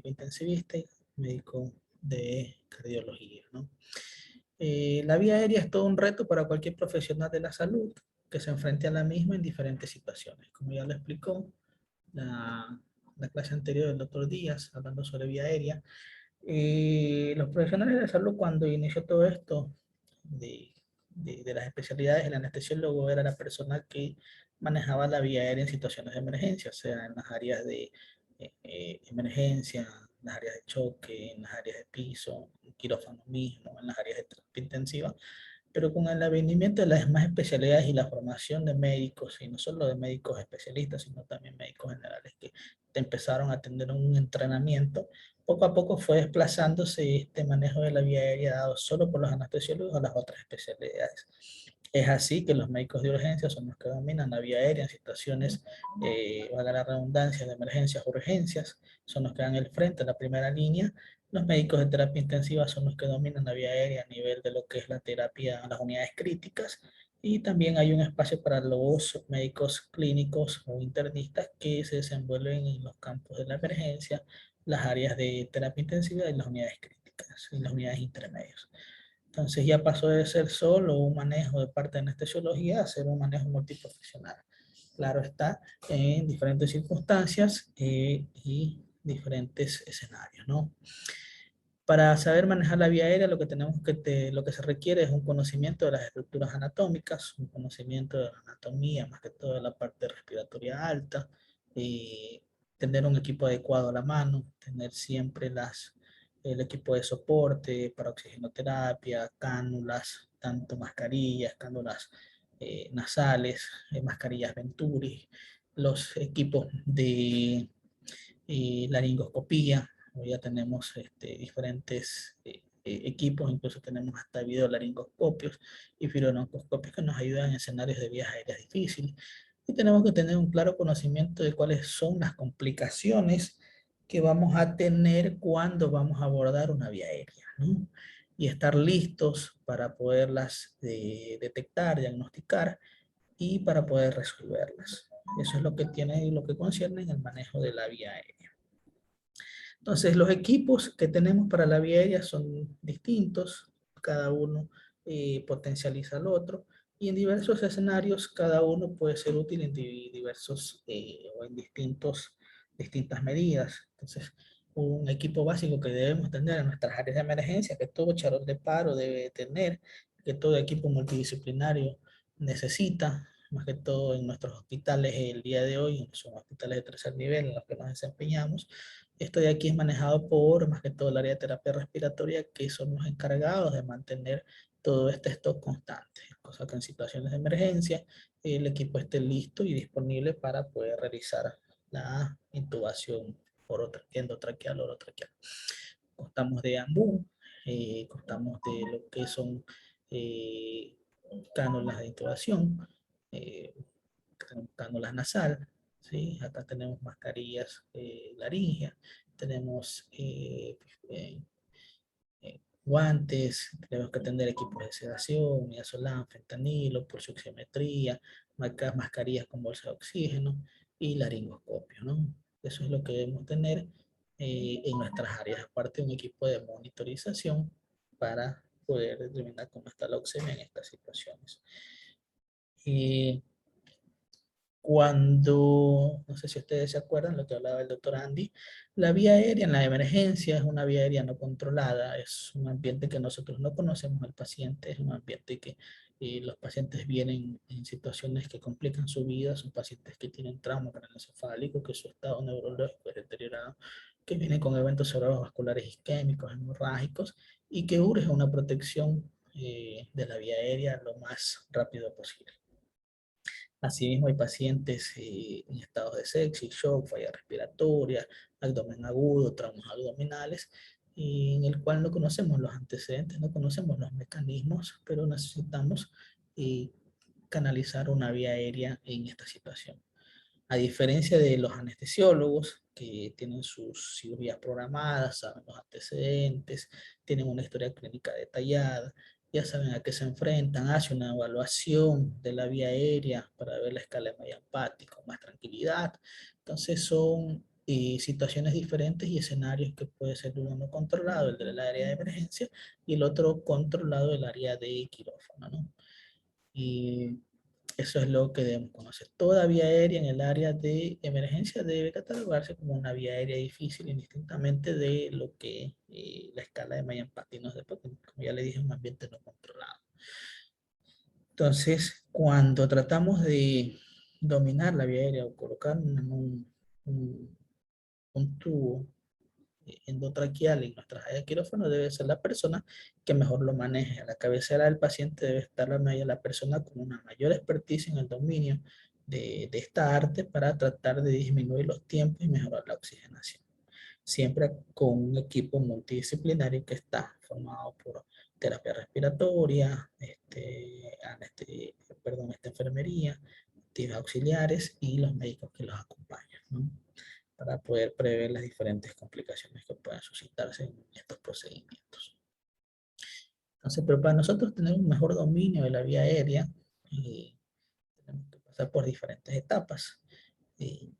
médico intensivista y médico de cardiología, ¿no? La vía aérea es todo un reto para cualquier profesional de la salud que se enfrente a la misma en diferentes situaciones. Como ya lo explicó la, la clase anterior del doctor Díaz, hablando sobre vía aérea, los profesionales de salud cuando inició todo esto de, de las especialidades, el anestesiólogo era la persona que manejaba la vía aérea en situaciones de emergencia, o sea, en las áreas de emergencia, en las áreas de choque, en las áreas de piso, en quirófano mismo, en las áreas de terapia intensiva, pero con el advenimiento de las demás especialidades y la formación de médicos, y no solo de médicos especialistas, sino también médicos generales que empezaron a tener un entrenamiento, poco a poco fue desplazándose este manejo de la vía aérea dado solo por los anestesiólogos a las otras especialidades. Es así que los médicos de urgencia son los que dominan la vía aérea en situaciones, valga la redundancia, de emergencias o urgencias, son los que dan el frente a la primera línea. Los médicos de terapia intensiva son los que dominan la vía aérea a nivel de lo que es la terapia, las unidades críticas, y también hay un espacio para los médicos clínicos o internistas que se desenvuelven en los campos de la emergencia, las áreas de terapia intensiva y las unidades críticas y las unidades intermedias. Entonces ya pasó de ser solo un manejo de parte de anestesiología a ser un manejo multiprofesional. Claro está, en diferentes circunstancias y diferentes escenarios, ¿no? Para saber manejar la vía aérea, lo que se requiere es un conocimiento de las estructuras anatómicas, un conocimiento de la anatomía, más que todo de la parte respiratoria alta, y tener un equipo adecuado a la mano, tener siempre el equipo de soporte para oxigenoterapia, cánulas, tanto mascarillas, cánulas nasales, mascarillas Venturi, los equipos de laringoscopía. Ya tenemos diferentes equipos, incluso tenemos hasta videolaringoscopios y fibrobroncoscopios que nos ayudan en escenarios de vías aéreas difíciles. Y tenemos que tener un claro conocimiento de cuáles son las complicaciones que vamos a tener cuando vamos a abordar una vía aérea, ¿no? Y estar listos para poderlas detectar, diagnosticar y para poder resolverlas. Eso es lo que tiene y lo que concierne en el manejo de la vía aérea. Entonces, los equipos que tenemos para la vía aérea son distintos, cada uno potencializa al otro, y en diversos escenarios cada uno puede ser útil en diversos o en distintas medidas. Entonces, un equipo básico que debemos tener en nuestras áreas de emergencia, que todo charol de paro debe tener, que todo equipo multidisciplinario necesita, más que todo en nuestros hospitales el día de hoy, son hospitales de tercer nivel en los que nos desempeñamos. Esto de aquí es manejado por más que todo el área de terapia respiratoria, que son los encargados de mantener todo este stock constante, cosa que en situaciones de emergencia el equipo esté listo y disponible para poder realizar la intubación endotraqueal, orotraqueal. Constamos de AMBU, constamos de lo que son eh, cánulas de intubación, eh, cánulas nasal, ¿sí? Acá tenemos mascarillas laringeas, tenemos guantes, tenemos que tener equipos de sedación, midazolam, fentanilo, pulsioximetría, mascarillas con bolsa de oxígeno y laringoscopio, ¿no? Eso es lo que debemos tener en nuestras áreas, aparte de un equipo de monitorización para poder determinar cómo está la oxemia en estas situaciones. Cuando, no sé si ustedes se acuerdan, lo que hablaba el doctor Andy, la vía aérea en la emergencia es una vía aérea no controlada, es un ambiente que nosotros no conocemos al paciente, es un ambiente que los pacientes vienen en situaciones que complican su vida, son pacientes que tienen trauma craneoencefálico, que su estado neurológico es deteriorado, que vienen con eventos cerebrovasculares isquémicos, hemorrágicos, y que urge una protección de la vía aérea lo más rápido posible. Asimismo, hay pacientes en estados de sepsis, shock, falla respiratoria, abdomen agudo, traumas abdominales, y en el cual no conocemos los antecedentes, no conocemos los mecanismos, pero necesitamos eh, canalizar una vía aérea en esta situación. A diferencia de los anestesiólogos, que tienen sus cirugías programadas, saben los antecedentes, tienen una historia clínica detallada, ya saben a qué se enfrentan, hacen una evaluación de la vía aérea para ver la escala de Mayo-Empático, más tranquilidad. Entonces son situaciones diferentes y escenarios que puede ser uno controlado, el del área de emergencia, y el otro controlado, el área de quirófano, ¿no? Y eso es lo que debemos conocer. Toda vía aérea en el área de emergencia debe catalogarse como una vía aérea difícil, indistintamente de lo que la escala de Mayan-Paty nos dé, porque como ya le dije, es un ambiente no controlado. Entonces, cuando tratamos de dominar la vía aérea o colocar un, un tubo endotraqueal en nuestras áreas de quirófano, debe ser la persona que mejor lo maneje. A la cabecera del paciente debe estar la persona con una mayor expertise en el dominio de esta arte para tratar de disminuir los tiempos y mejorar la oxigenación. Siempre con un equipo multidisciplinario que está formado por terapia respiratoria, esta enfermería, actividades auxiliares y los médicos que los acompañan, ¿no? Para poder prever las diferentes complicaciones que puedan suscitarse en estos procedimientos. Entonces, pero para nosotros tener un mejor dominio de la vía aérea, tenemos que pasar por diferentes etapas. Eh,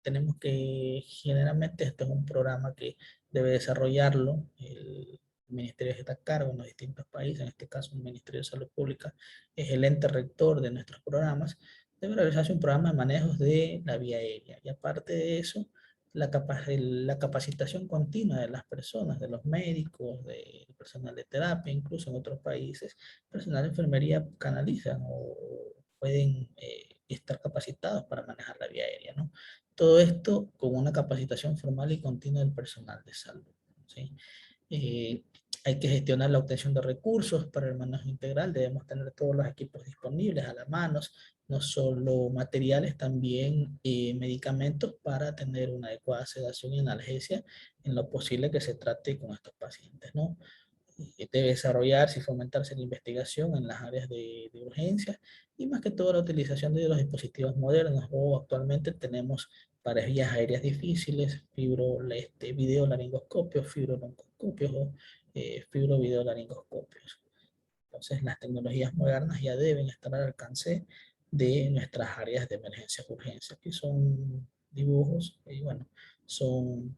Tenemos que, generalmente, esto es un programa que debe desarrollarlo el ministerio que está a cargo en los distintos países, en este caso el Ministerio de Salud Pública es el ente rector de nuestros programas, debe realizarse un programa de manejos de la vía aérea. Y aparte de eso, la capacitación continua de las personas, de los médicos, del personal de terapia, incluso en otros países, personal de enfermería canalizan o pueden estar capacitados para manejar la vía aérea, ¿no? Todo esto con una capacitación formal y continua del personal de salud, ¿sí? Eh, Hay que gestionar la obtención de recursos para el manejo integral. Debemos tener todos los equipos disponibles a la mano, no solo materiales, también medicamentos para tener una adecuada sedación y analgesia en lo posible que se trate con estos pacientes, ¿no? Debe desarrollarse y fomentarse la investigación en las áreas de urgencia y más que todo la utilización de los dispositivos modernos o actualmente tenemos para vías aéreas difíciles, videolaringoscopios, fibrobroncoscopios o fibrovideolaringoscopios. Entonces las tecnologías modernas ya deben estar al alcance de nuestras áreas de emergencias urgencias, que son dibujos y bueno, son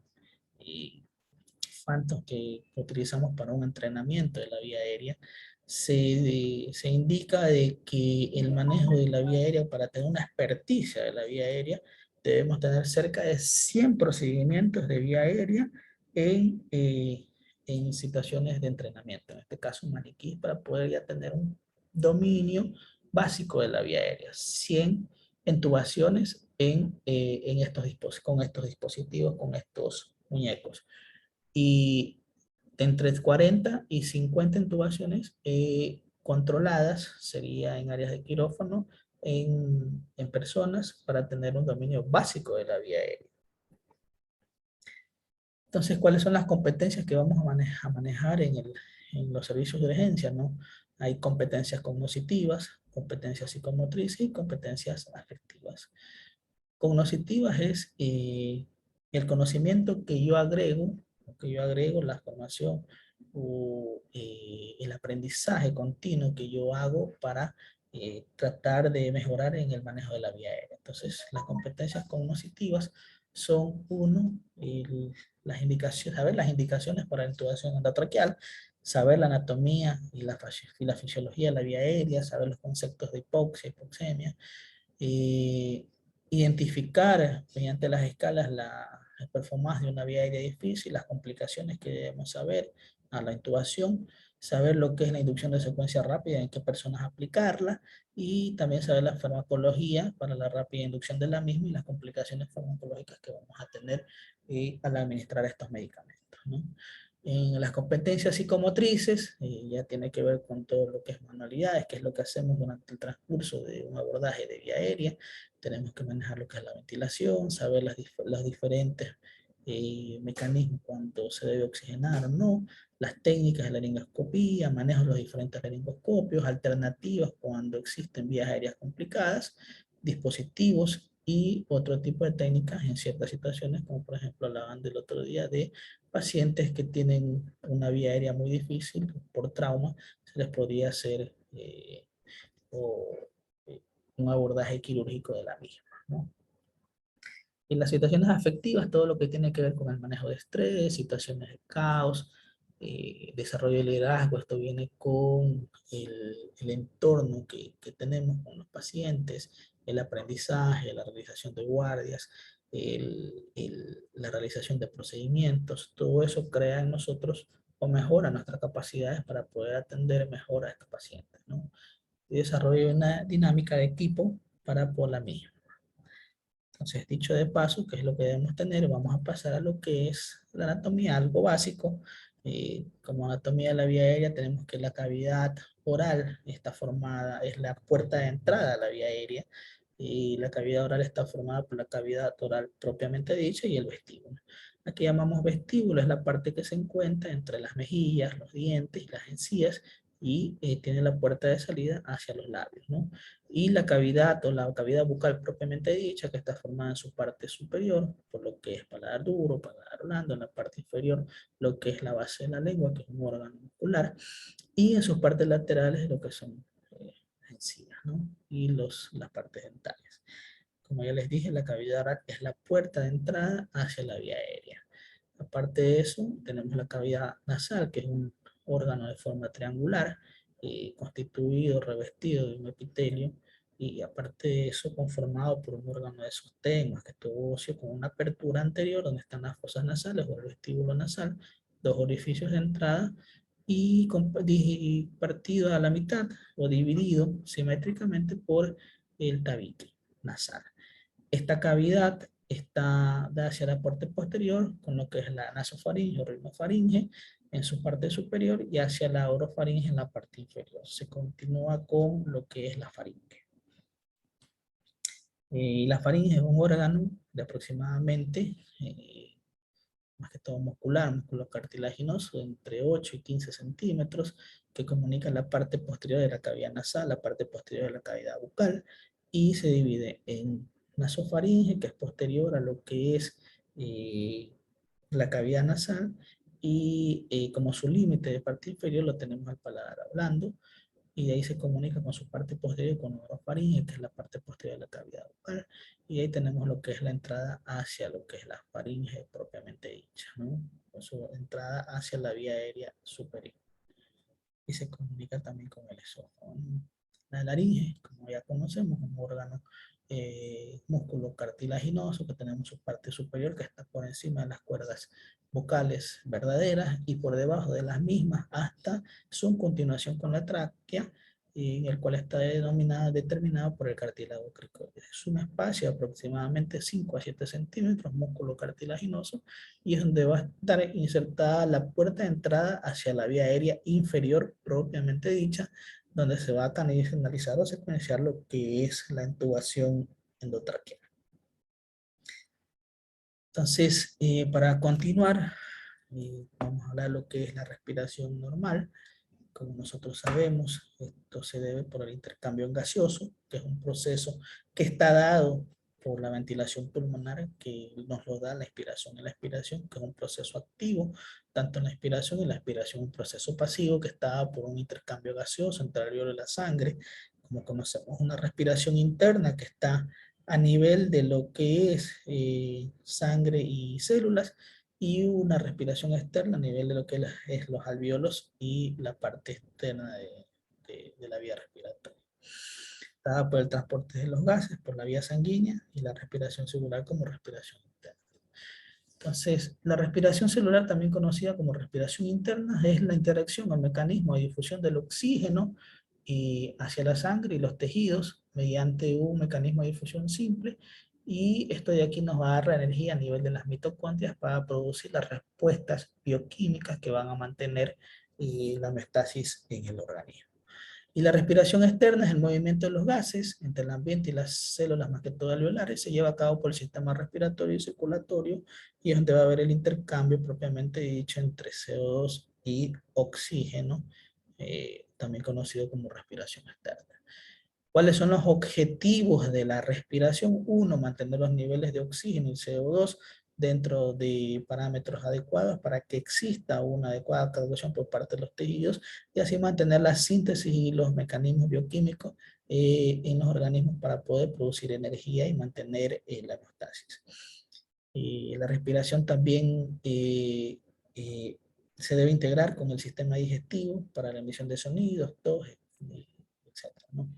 Phantom que utilizamos para un entrenamiento de la vía aérea, se indica de que el manejo de la vía aérea, para tener una experticia de la vía aérea, debemos tener cerca de 100 procedimientos de vía aérea en situaciones de entrenamiento, en este caso un maniquí, para poder ya tener un dominio básico de la vía aérea. 100 intubaciones con estos dispositivos, con estos muñecos y entre 40 y 50 intubaciones controladas, sería en áreas de quirófano, en personas para tener un dominio básico de la vía aérea. Entonces, ¿cuáles son las competencias que vamos a manejar en los servicios de urgencia, ¿no? Hay competencias cognitivas, competencias psicomotrices y competencias afectivas. Cognitivas es el conocimiento que yo agrego, la formación o el aprendizaje continuo que yo hago para tratar de mejorar en el manejo de la vía aérea. Entonces, las competencias cognitivas son, uno, las indicaciones, saber las indicaciones para la intubación endotraqueal, saber la anatomía y la fisiología de la vía aérea, saber los conceptos de hipoxia, hipoxemia, eh, identificar mediante las escalas la performance de una vía aérea difícil, las complicaciones que debemos saber a la intubación, saber lo que es la inducción de secuencia rápida, en qué personas aplicarla, y también saber la farmacología para la rápida inducción de la misma y las complicaciones farmacológicas que vamos a tener al administrar estos medicamentos, ¿no? En las competencias psicomotrices, ya tiene que ver con todo lo que es manualidades, que es lo que hacemos durante el transcurso de un abordaje de vía aérea. Tenemos que manejar lo que es la ventilación, saber los diferentes mecanismos cuando se debe oxigenar o no, las técnicas de la laringoscopía, manejo de los diferentes laringoscopios, alternativas cuando existen vías aéreas complicadas, dispositivos y otro tipo de técnicas en ciertas situaciones, como por ejemplo hablaban del otro día de pacientes que tienen una vía aérea muy difícil por trauma, se les podría hacer o, un abordaje quirúrgico de la misma, ¿no? Y las situaciones afectivas, todo lo que tiene que ver con el manejo de estrés, situaciones de caos, desarrollo de liderazgo, esto viene con el entorno que tenemos con los pacientes, el aprendizaje, la realización de guardias, la realización de procedimientos, todo eso crea en nosotros o mejora nuestras capacidades para poder atender mejor a estos pacientes, ¿no? Y desarrollo una dinámica de equipo para por la misma. Entonces, dicho de paso, ¿qué es lo que debemos tener? Vamos a pasar a lo que es la anatomía, algo básico. Como anatomía de la vía aérea, tenemos que la cavidad oral está formada, es la puerta de entrada a la vía aérea, y la cavidad oral está formada por la cavidad oral propiamente dicha y el vestíbulo. Aquí llamamos vestíbulo, es la parte que se encuentra entre las mejillas, los dientes y las encías, y tiene la puerta de salida hacia los labios, ¿no? Y la cavidad o la cavidad bucal propiamente dicha, que está formada en su parte superior, por lo que es paladar duro, paladar blando, en la parte inferior, lo que es la base de la lengua, que es un órgano muscular, y en sus partes laterales, lo que son encías, ¿no? Y las partes dentales. Como ya les dije, la cavidad oral es la puerta de entrada hacia la vía aérea. Aparte de eso, tenemos la cavidad nasal, que es un órgano de forma triangular, constituido, revestido de un epitelio, y aparte de eso, conformado por un órgano de sostén, más que todo óseo, con una apertura anterior donde están las fosas nasales o el vestíbulo nasal, dos orificios de entrada, y partido a la mitad o dividido simétricamente por el tabique nasal. Esta cavidad está hacia la parte posterior, con lo que es la nasofaringe o rinofaringe en su parte superior, y hacia la orofaringe en la parte inferior. Se continúa con lo que es la faringe. La faringe es un órgano de aproximadamente, más que todo muscular, músculo cartilaginoso, entre 8 y 15 centímetros, que comunica la parte posterior de la cavidad nasal, la parte posterior de la cavidad bucal, y se divide en nasofaringe, que es posterior a lo que es la cavidad nasal, y como su límite de parte inferior lo tenemos al paladar hablando, y de ahí se comunica con su parte posterior con orofaringe, que es la parte posterior de la cavidad bucal, y ahí tenemos lo que es la entrada hacia lo que es la faringe propiamente dicha, ¿no? Con su entrada hacia la vía aérea superior. Y se comunica también con el esófago. La laringe, como ya conocemos, un órgano músculo cartilaginoso que tenemos su parte superior que está por encima de las cuerdas vocales verdaderas y por debajo de las mismas hasta su continuación con la tráquea, en el cual está determinado por el cartílago cricoide. Es un espacio de aproximadamente 5 a 7 centímetros, músculo cartilaginoso, y es donde va a estar insertada la puerta de entrada hacia la vía aérea inferior propiamente dicha, donde se va a canalizar o secuenciar lo que es la intubación endotraqueal. Entonces, para continuar, vamos a hablar de lo que es la respiración normal. Como nosotros sabemos, esto se debe por el intercambio gaseoso, que es un proceso que está dado por la ventilación pulmonar, que nos lo da la inspiración y la expiración, que es un proceso activo, tanto en la inspiración y la expiración, un proceso pasivo que está dado por un intercambio gaseoso entre el alveolo y la sangre, como conocemos, una respiración interna que está a nivel de lo que es sangre y células, y una respiración externa a nivel de lo que es los alvéolos y la parte externa de la vía respiratoria. Dada por el transporte de los gases por la vía sanguínea y la respiración celular como respiración interna. Entonces, la respiración celular, también conocida como respiración interna, es la interacción o mecanismo de difusión del oxígeno hacia la sangre y los tejidos mediante un mecanismo de difusión simple, y esto de aquí nos va a dar la energía a nivel de las mitocondrias para producir las respuestas bioquímicas que van a mantener la homeostasis en el organismo. Y la respiración externa es el movimiento de los gases entre el ambiente y las células, más que todo alveolares, se lleva a cabo por el sistema respiratorio y circulatorio, y es donde va a haber el intercambio propiamente dicho entre CO2 y oxígeno, también conocido como respiración externa. ¿Cuáles son los objetivos de la respiración? Uno, mantener los niveles de oxígeno y CO2 dentro de parámetros adecuados para que exista una adecuada coagulación por parte de los tejidos, y así mantener la síntesis y los mecanismos bioquímicos en los organismos para poder producir energía y mantener la homeostasis. La respiración también se debe integrar con el sistema digestivo para la emisión de sonidos, tos, etc., ¿no?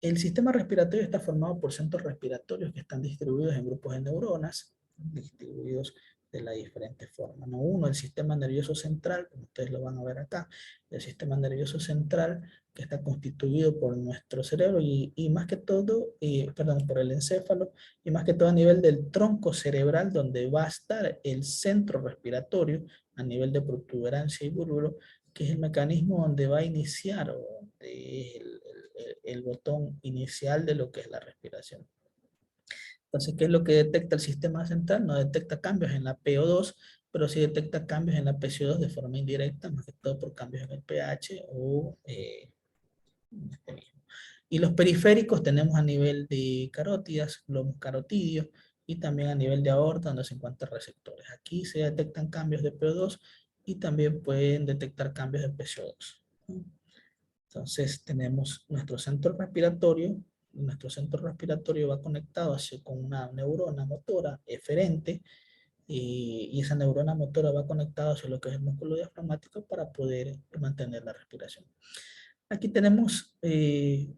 El sistema respiratorio está formado por centros respiratorios que están distribuidos en grupos de neuronas, distribuidos de las diferentes formas, ¿no? Uno, el sistema nervioso central, como ustedes lo van a ver acá, el sistema nervioso central que está constituido por nuestro cerebro y más que todo, perdón, por el encéfalo, y más que todo a nivel del tronco cerebral, donde va a estar el centro respiratorio a nivel de protuberancia y bulbo, que es el mecanismo donde va a iniciar o donde es el botón inicial de lo que es la respiración. Entonces, ¿qué es lo que detecta el sistema central? No detecta cambios en la PO2, pero sí detecta cambios en la PCO2 de forma indirecta, más que todo por cambios en el pH o este mismo. Y los periféricos tenemos a nivel de carótidas, globos carotidios, y también a nivel de aorta, donde se encuentran receptores. Aquí se detectan cambios de PO2 y también pueden detectar cambios de PCO2. Entonces tenemos nuestro centro respiratorio. Nuestro centro respiratorio va conectado con una neurona motora eferente y esa neurona motora va conectada hacia lo que es el músculo diafragmático para poder mantener la respiración. Aquí tenemos,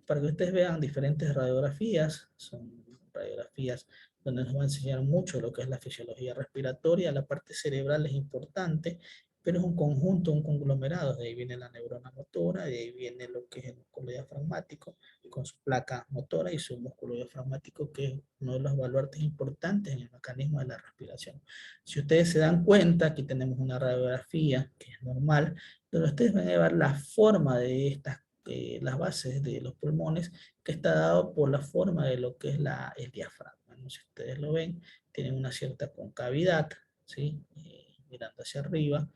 para que ustedes vean, diferentes radiografías. Son radiografías donde nos va a enseñar mucho lo que es la fisiología respiratoria. La parte cerebral es importante, pero es un conjunto, un conglomerado. De ahí viene la neurona motora, de ahí viene lo que es el músculo diafragmático, con su placa motora y su músculo diafragmático, que es uno de los baluartes importantes en el mecanismo de la respiración. Si ustedes se dan cuenta, aquí tenemos una radiografía que es normal, donde ustedes van a ver la forma de estas, las bases de los pulmones, que está dado por la forma de lo que es el diafragma, ¿no? Si ustedes lo ven, tienen una cierta concavidad, ¿sí? Mirando hacia arriba,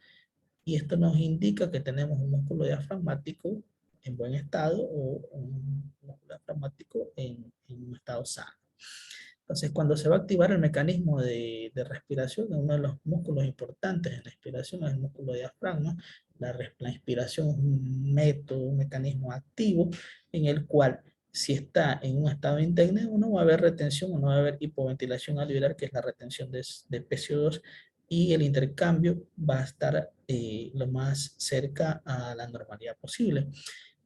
y esto nos indica que tenemos un músculo diafragmático en buen estado o un músculo diafragmático en un estado sano. Entonces, cuando se va a activar el mecanismo de respiración, uno de los músculos importantes en la respiración es el músculo diafragma. La inspiración es un método, un mecanismo activo en el cual, si está en un estado íntegro, no va a haber retención, no va a haber hipoventilación alveolar, que es la retención de PCO2, y el intercambio va a estar lo más cerca a la normalidad posible.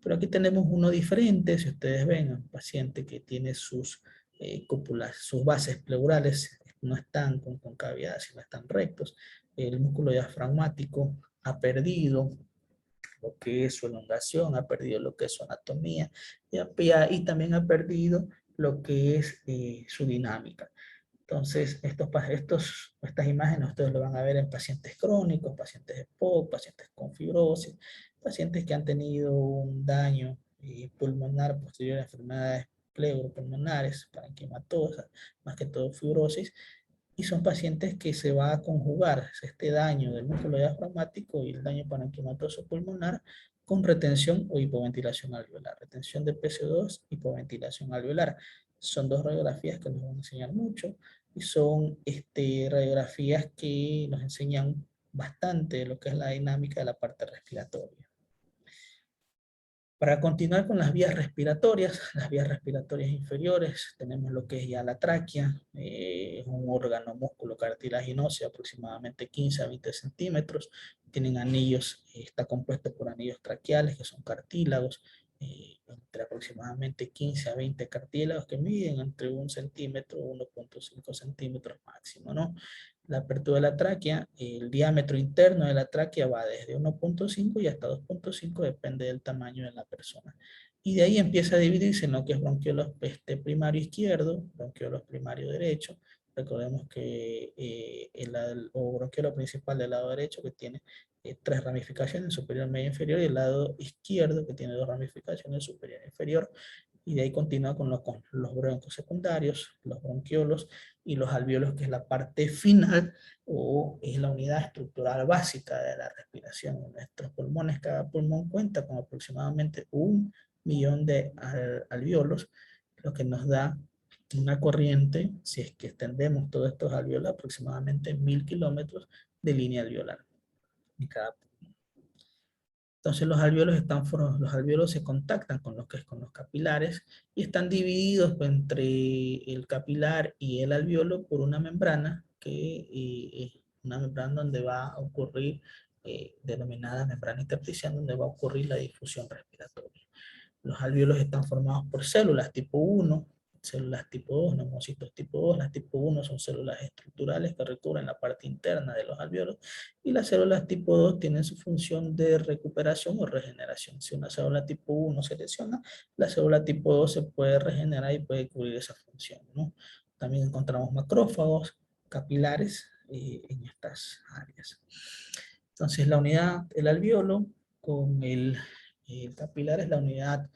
Pero aquí tenemos uno diferente. Si ustedes ven, un paciente que tiene sus cúpulas, sus bases pleurales no están con concavidad, sino están rectos. El músculo diafragmático ha perdido lo que es su elongación, ha perdido lo que es su anatomía y también ha perdido lo que es su dinámica. Entonces, estas imágenes ustedes lo van a ver en pacientes crónicos, pacientes de POC, pacientes con fibrosis, pacientes que han tenido un daño pulmonar posterior a enfermedades pleuropulmonares, parenquimatosas, más que todo fibrosis, y son pacientes que se va a conjugar este daño del músculo diafragmático y el daño parenquimatoso pulmonar con retención o hipoventilación alveolar. Retención de PCO2, hipoventilación alveolar. Son dos radiografías que nos van a enseñar mucho y son radiografías que nos enseñan bastante de lo que es la dinámica de la parte respiratoria. Para continuar con las vías respiratorias inferiores, tenemos lo que es ya la tráquea, es un órgano músculo cartilaginoso de aproximadamente 15 a 20 centímetros, tienen anillos, está compuesto por anillos traqueales que son cartílagos, entre aproximadamente 15 a 20 cartílagos que miden entre 1 centímetro, 1.5 centímetros máximo, ¿no? La apertura de la tráquea, el diámetro interno de la tráquea va desde 1.5 y hasta 2.5, depende del tamaño de la persona. Y de ahí empieza a dividirse en lo que es bronquiolos primario izquierdo, bronquiolos primario derecho. Recordemos que o bronquiolo principal del lado derecho, que tiene 3 ramificaciones, superior, medio, inferior, y el lado izquierdo, que tiene 2 ramificaciones, superior e inferior. Y de ahí continúa con los broncos secundarios, los bronquiolos y los alvéolos, que es la parte final o es la unidad estructural básica de la respiración. En nuestros pulmones, cada pulmón cuenta con aproximadamente 1 millón de alvéolos, lo que nos da una corriente, si es que extendemos todos estos alvéolos, aproximadamente 1000 kilómetros de línea alveolar en cada pulmón. Entonces los alvéolos se contactan con con los capilares y están divididos entre el capilar y el alvéolo por una membrana es una membrana donde va a ocurrir, denominada membrana intersticial, donde va a ocurrir la difusión respiratoria. Los alvéolos están formados por células tipo 1, células tipo 2, neumocitos tipo 2. Las tipo 1 son células estructurales que recubren la parte interna de los alvéolos, y las células tipo 2 tienen su función de recuperación o regeneración. Si una célula tipo 1 se lesiona, la célula tipo 2 se puede regenerar y puede cubrir esa función, ¿no? También encontramos macrófagos capilares en estas áreas. Entonces la unidad, el alvéolo con el capilar es la unidad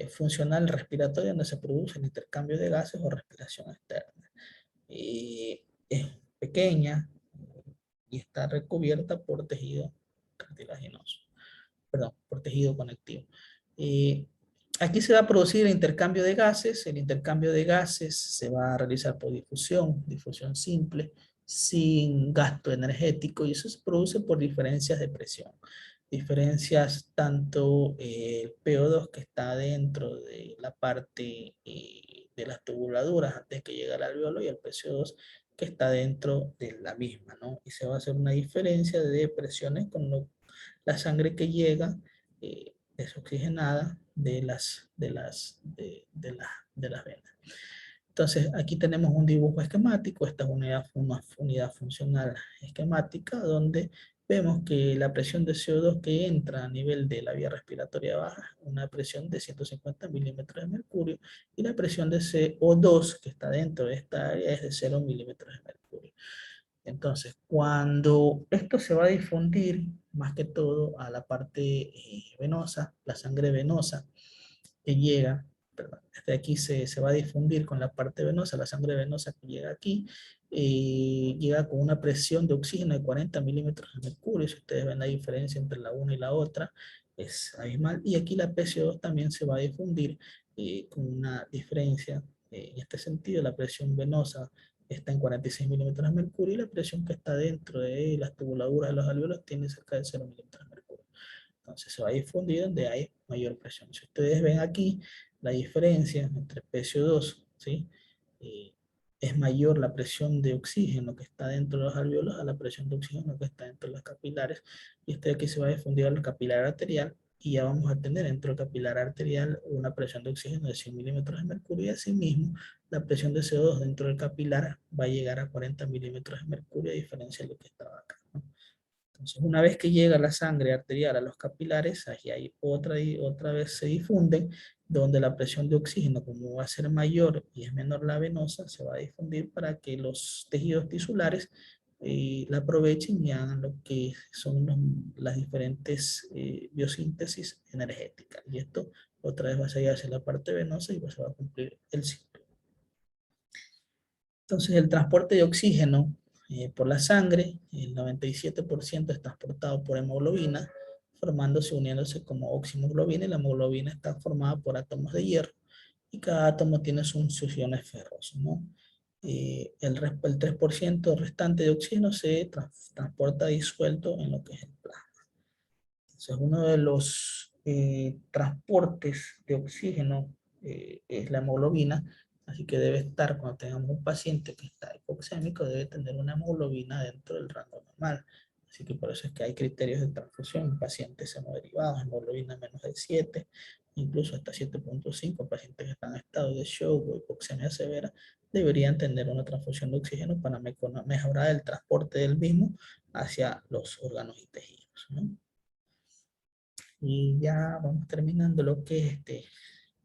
funcional respiratoria donde se produce el intercambio de gases o respiración externa. Es pequeña y está recubierta por tejido cartilaginoso, perdón, por tejido conectivo. Aquí se va a producir el intercambio de gases. El intercambio de gases se va a realizar por difusión simple, sin gasto energético, y eso se produce por diferencias de presión. Diferencias tanto el PO2 que está dentro de la parte de las tubuladuras antes que llegue al alvéolo, y el PCO2 que está dentro de la misma, ¿no? Y se va a hacer una diferencia de presiones con la sangre que llega desoxigenada de las venas. Entonces, aquí tenemos un dibujo esquemático. Esta es una unidad funcional esquemática donde vemos que la presión de CO2 que entra a nivel de la vía respiratoria baja, una presión de 150 milímetros de mercurio, y la presión de CO2 que está dentro de esta área es de 0 milímetros de mercurio. Entonces, cuando esto se va a difundir, más que todo a la parte venosa, la sangre venosa que llega, perdón, desde aquí se va a difundir con la parte venosa, la sangre venosa que llega aquí, llega con una presión de oxígeno de 40 milímetros de mercurio. Si ustedes ven la diferencia entre la una y la otra, es abismal. Y aquí la PCO2 también se va a difundir con una diferencia. En este sentido, la presión venosa está en 46 milímetros de mercurio, y la presión que está dentro de las tubuladuras de los alvéolos tiene cerca de 0 milímetros de mercurio. Entonces se va a difundir donde hay mayor presión. Si ustedes ven aquí la diferencia entre PCO2, ¿sí? Es mayor la presión de oxígeno que está dentro de los alvéolos a la presión de oxígeno que está dentro de los capilares, y este aquí se va a difundir al capilar arterial, y ya vamos a tener dentro del capilar arterial una presión de oxígeno de 100 milímetros de mercurio, y asimismo la presión de CO2 dentro del capilar va a llegar a 40 milímetros de mercurio, a diferencia de lo que estaba acá, ¿no? Entonces, una vez que llega la sangre arterial a los capilares, ahí otra vez se difunden, donde la presión de oxígeno, como va a ser mayor y es menor la venosa, se va a difundir para que los tejidos tisulares la aprovechen y hagan lo que son las diferentes biosíntesis energéticas. Y esto otra vez va a seguir hacia la parte venosa y pues se va a cumplir el ciclo. Entonces, el transporte de oxígeno por la sangre, el 97% es transportado por hemoglobina, formándose, uniéndose como oximoglobina, y la hemoglobina está formada por átomos de hierro, y cada átomo tiene sus iones ferrosos, ¿no? El 3% restante de oxígeno se transporta disuelto en lo que es el plasma. Entonces, uno de los transportes de oxígeno es la hemoglobina, así que debe estar, cuando tengamos un paciente que está hipoxémico, debe tener una hemoglobina dentro del rango normal. Así que por eso es que hay criterios de transfusión en pacientes hemoderivados, hemoglobina menos de 7, incluso hasta 7,5. Pacientes que están en estado de shock o hipoxemia severa deberían tener una transfusión de oxígeno para mejorar el transporte del mismo hacia los órganos y tejidos, ¿no? Y ya vamos terminando lo que es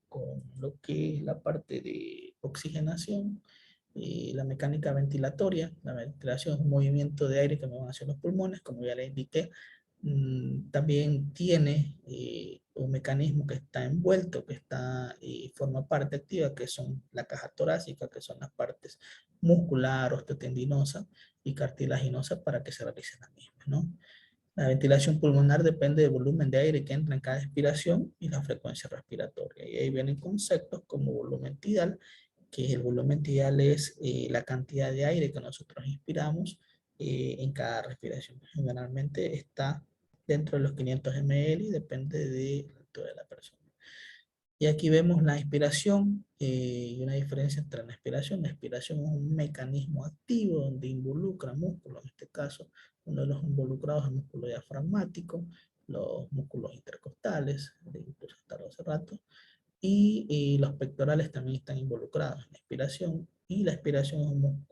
con lo que es la parte de oxigenación y la mecánica ventilatoria. La ventilación es un movimiento de aire que me van hacia los pulmones, como ya le indiqué. También tiene un mecanismo que está envuelto, que está y forma parte activa, que son la caja torácica, que son las partes muscular, osteotendinosa y cartilaginosa, para que se realice la misma, ¿no? La ventilación pulmonar depende del volumen de aire que entra en cada expiración y la frecuencia respiratoria. Y ahí vienen conceptos como volumen tidal, que el volumen tidal es la cantidad de aire que nosotros inspiramos en cada respiración. Generalmente está dentro de los 500 ml y depende de la altura de la persona. Y aquí vemos la inspiración y una diferencia entre la inspiración. La inspiración es un mecanismo activo donde involucra músculos, en este caso, uno de los involucrados es el músculo diafragmático, los músculos intercostales, incluso hasta hace rato, y los pectorales también están involucrados en la expiración. Y la expiración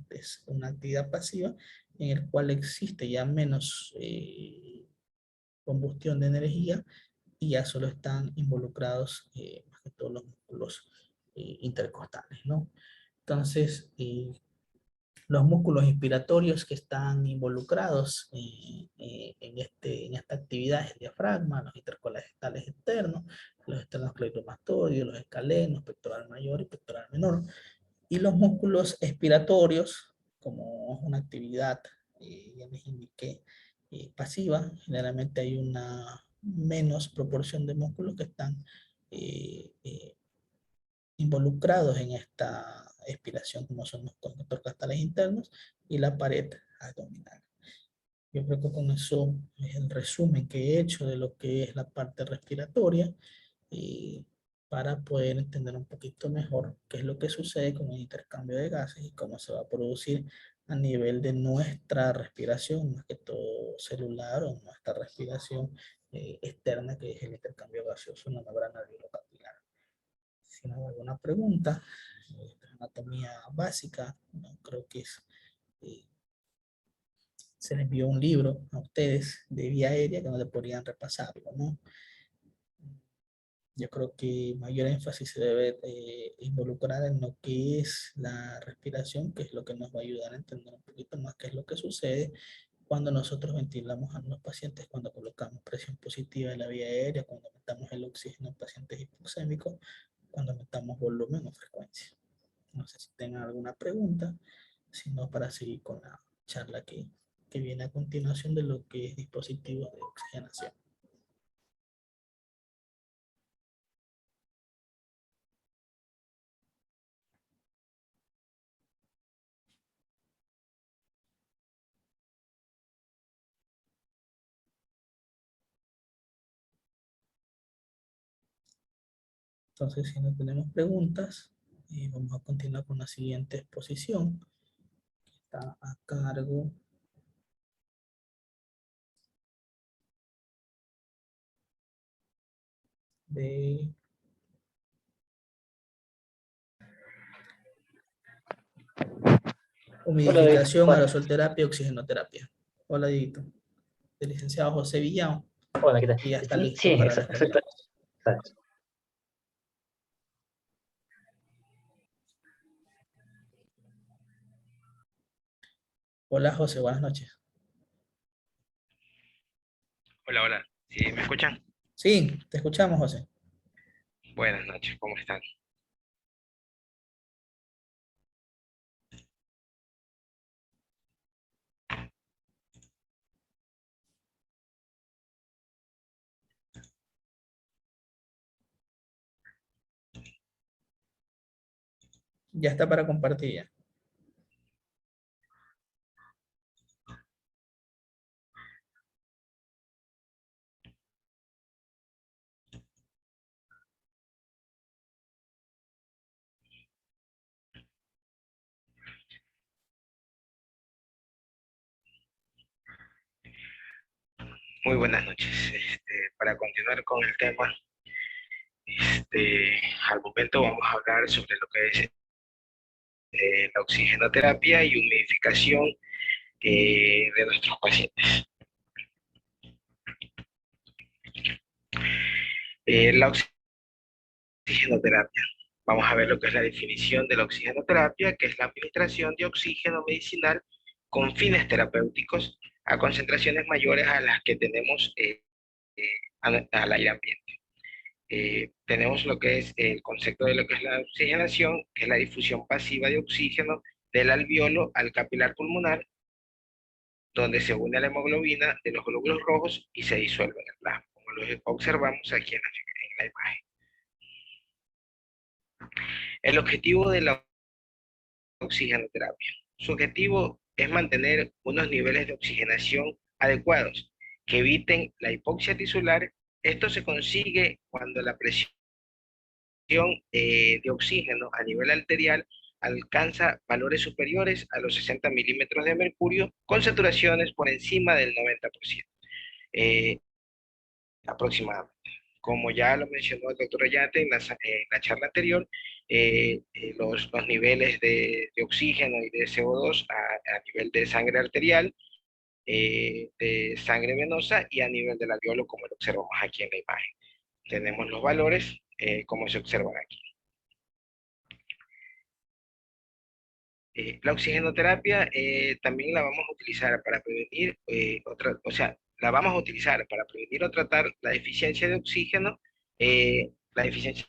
es una actividad pasiva en el cual existe ya menos combustión de energía y ya solo están involucrados más que todos los músculos intercostales, ¿no? Entonces, los músculos inspiratorios que están involucrados en esta actividad es el diafragma, los intercostales externos, los esternocleidomastoideos, los escalenos, pectoral mayor y pectoral menor. Y los músculos expiratorios, como es una actividad, ya les indiqué, pasiva, generalmente hay una menos proporción de músculos que están eh, eh, involucrados en esta expiración, como son los intercostales internos y la pared abdominal. Yo creo que con eso es el resumen que he hecho de lo que es la parte respiratoria y para poder entender un poquito mejor qué es lo que sucede con el intercambio de gases y cómo se va a producir a nivel de nuestra respiración, más que todo celular o nuestra respiración externa, que es el intercambio gaseoso en la membrana alveolar. Si no hay alguna pregunta, anatomía básica, no creo que es, eh, se les envió un libro a ustedes de vía aérea que no le podrían repasarlo, ¿no? Yo creo que mayor énfasis se debe involucrar en lo que es la respiración, que es lo que nos va a ayudar a entender un poquito más qué es lo que sucede cuando nosotros ventilamos a los pacientes, cuando colocamos presión positiva en la vía aérea, cuando aumentamos el oxígeno en pacientes hipoxémicos, cuando aumentamos volumen o frecuencia. No sé si tengan alguna pregunta, sino para seguir con la charla que viene a continuación de lo que es dispositivos de oxigenación. Entonces, si no tenemos preguntas, vamos a continuar con la siguiente exposición, que está a cargo de Hola, David. humidificación, Bueno, aerosolterapia, oxigenoterapia. Hola, Dieguito. El licenciado José Villao, hola, ¿qué tal? y ya está Sí, sí, listo para responder. exacto, exacto. Hola, José, buenas noches. Hola, hola. ¿Sí me escuchan? Sí, te escuchamos, José. Buenas noches, ¿cómo están? Ya está para compartir ya. Muy buenas noches. Para continuar con el tema, al momento vamos a hablar sobre lo que es la oxigenoterapia y humidificación de nuestros pacientes. La oxigenoterapia. Vamos a ver lo que es la definición de la oxigenoterapia, que es la administración de oxígeno medicinal con fines terapéuticos a concentraciones mayores a las que tenemos al aire ambiente. Tenemos lo que es el concepto de lo que es la oxigenación, que es la difusión pasiva de oxígeno del alveolo al capilar pulmonar, donde se une a la hemoglobina de los glóbulos rojos y se disuelve en el plasma, como lo observamos aquí en la imagen. El objetivo de la oxigenoterapia. Su objetivo es mantener unos niveles de oxigenación adecuados que eviten la hipoxia tisular. Esto se consigue cuando la presión de oxígeno a nivel arterial alcanza valores superiores a los 60 milímetros de mercurio con saturaciones por encima del 90%, aproximadamente. Como ya lo mencionó el doctor Ollate en la charla anterior, los niveles de oxígeno y de CO2 a nivel de sangre arterial, de sangre venosa y a nivel del alveolo, como lo observamos aquí en la imagen. Tenemos los valores como se observan aquí. La oxigenoterapia también la vamos a utilizar para prevenir o sea, la vamos a utilizar para prevenir o tratar la deficiencia de oxígeno, la deficiencia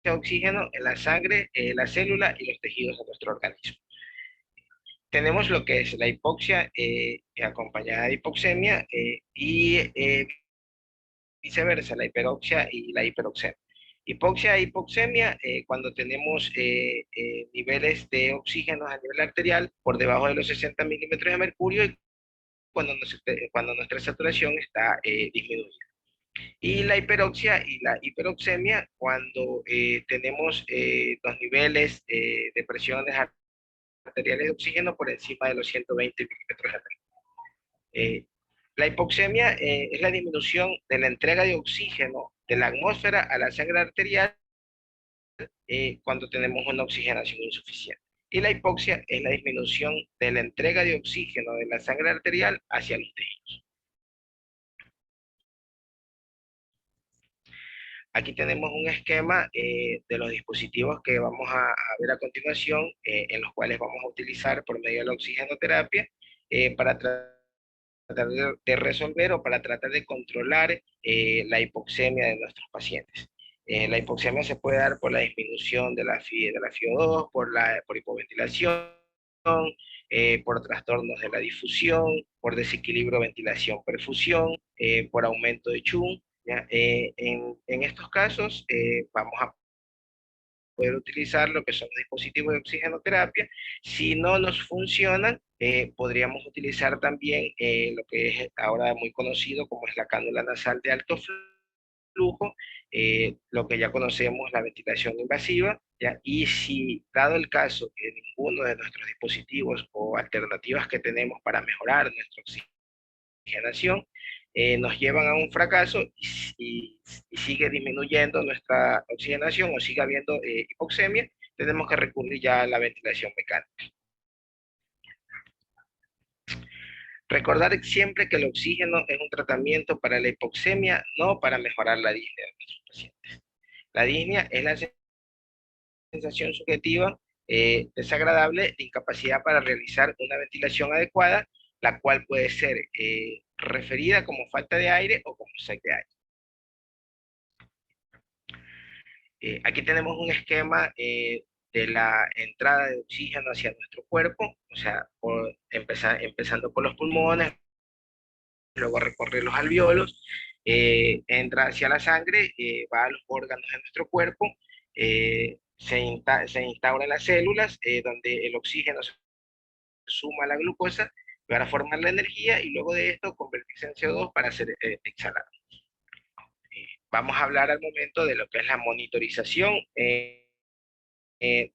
de oxígeno en la sangre, la célula y los tejidos de nuestro organismo. Tenemos lo que es la hipoxia acompañada de hipoxemia y viceversa, la hiperoxia y la hiperoxemia. Hipoxia e hipoxemia cuando tenemos niveles de oxígeno a nivel arterial por debajo de los 60 milímetros de mercurio y cuando nuestra saturación está disminuida. Y la hiperoxia y la hiperoxemia cuando tenemos los niveles de presiones arteriales de oxígeno por encima de los 120 milímetros de mercurio. La hipoxemia es la disminución de la entrega de oxígeno de la atmósfera a la sangre arterial cuando tenemos una oxigenación insuficiente. Y la hipoxia es la disminución de la entrega de oxígeno de la sangre arterial hacia los tejidos. Aquí tenemos un esquema de los dispositivos que vamos a ver a continuación, en los cuales vamos a utilizar por medio de la oxigenoterapia para tratar de resolver o para tratar de controlar la hipoxemia de nuestros pacientes. La hipoxemia se puede dar por la disminución de la FiO2, por hipoventilación, por trastornos de la difusión, por desequilibrio ventilación-perfusión, por aumento de Chun. ¿Ya? En estos casos vamos a poder utilizar lo que son los dispositivos de oxigenoterapia. Si no nos funcionan, podríamos utilizar también lo que es ahora muy conocido como es la cánula nasal de alto flujo, lo que ya conocemos, la ventilación invasiva, ¿ya? Y si dado el caso que ninguno de nuestros dispositivos o alternativas que tenemos para mejorar nuestra oxigenación nos llevan a un fracaso y sigue disminuyendo nuestra oxigenación o sigue habiendo hipoxemia, tenemos que recurrir ya a la ventilación mecánica. Recordar siempre que el oxígeno es un tratamiento para la hipoxemia, no para mejorar la disnea de nuestros pacientes. La disnea es la sensación subjetiva desagradable de incapacidad para realizar una ventilación adecuada, la cual puede ser referida como falta de aire o como sed de aire. Aquí tenemos un esquema de la entrada de oxígeno hacia nuestro cuerpo, o sea, empezando por los pulmones, luego recorre los alveolos, entra hacia la sangre, va a los órganos de nuestro cuerpo, se instaura en las células, donde el oxígeno se suma a la glucosa para formar la energía y luego de esto convertirse en CO2 para ser exhalado. Vamos a hablar al momento de lo que es la monitorización de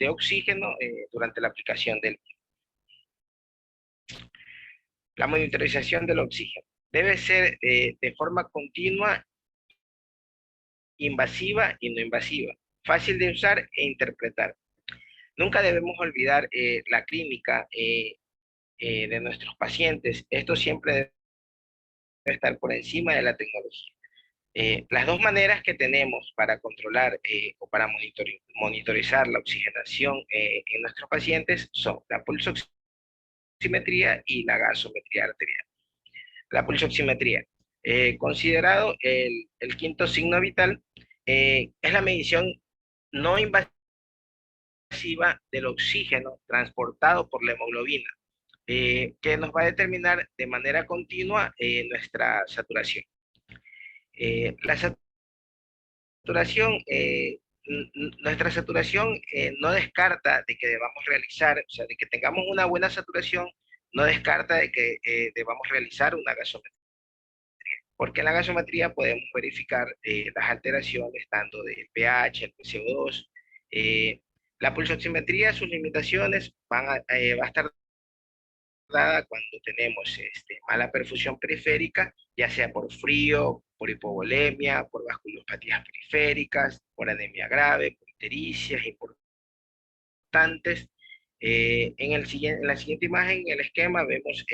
oxígeno durante la aplicación del mismo. La monitorización del oxígeno debe ser de forma continua, invasiva y no invasiva, fácil de usar e interpretar. Nunca debemos olvidar la clínica de nuestros pacientes. Esto siempre debe estar por encima de la tecnología. Las dos maneras que tenemos para controlar o para monitorizar la oxigenación en nuestros pacientes son la pulsoximetría y la gasometría arterial. La pulsoximetría, considerado el quinto signo vital, es la medición no invasiva del oxígeno transportado por la hemoglobina, que nos va a determinar de manera continua nuestra saturación. La saturación, nuestra saturación no descarta de que debamos realizar, o sea, de que tengamos una buena saturación, no descarta de que debamos realizar una gasometría. porque en la gasometría podemos verificar las alteraciones tanto del pH, el CO2. La pulsoximetría, sus limitaciones va a estar dada cuando tenemos mala perfusión periférica, ya sea por frío, por hipovolemia, por vasculopatías periféricas, por anemia grave, por ictericias importantes. En la siguiente imagen, en el esquema, vemos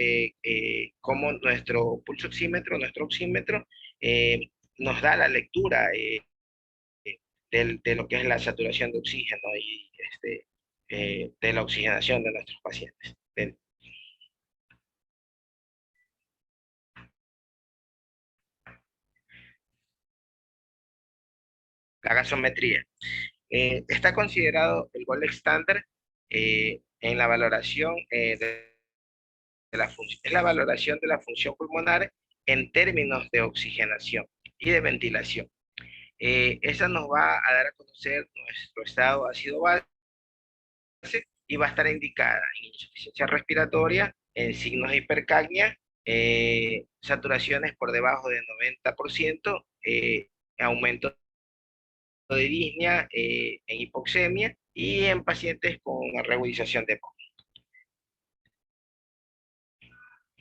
cómo nuestro pulsoxímetro, nuestro oxímetro, nos da la lectura de lo que es la saturación de oxígeno y de la oxigenación de nuestros pacientes. La gasometría. Está considerado el gold estándar en la valoración de la función. Es la valoración de la función pulmonar en términos de oxigenación y de ventilación. Esa nos va a dar a conocer nuestro estado ácido base y va a estar indicada en insuficiencia respiratoria, en signos de hipercapnia, saturaciones por debajo del 90%, aumento de disnea, en hipoxemia y en pacientes con reutilización de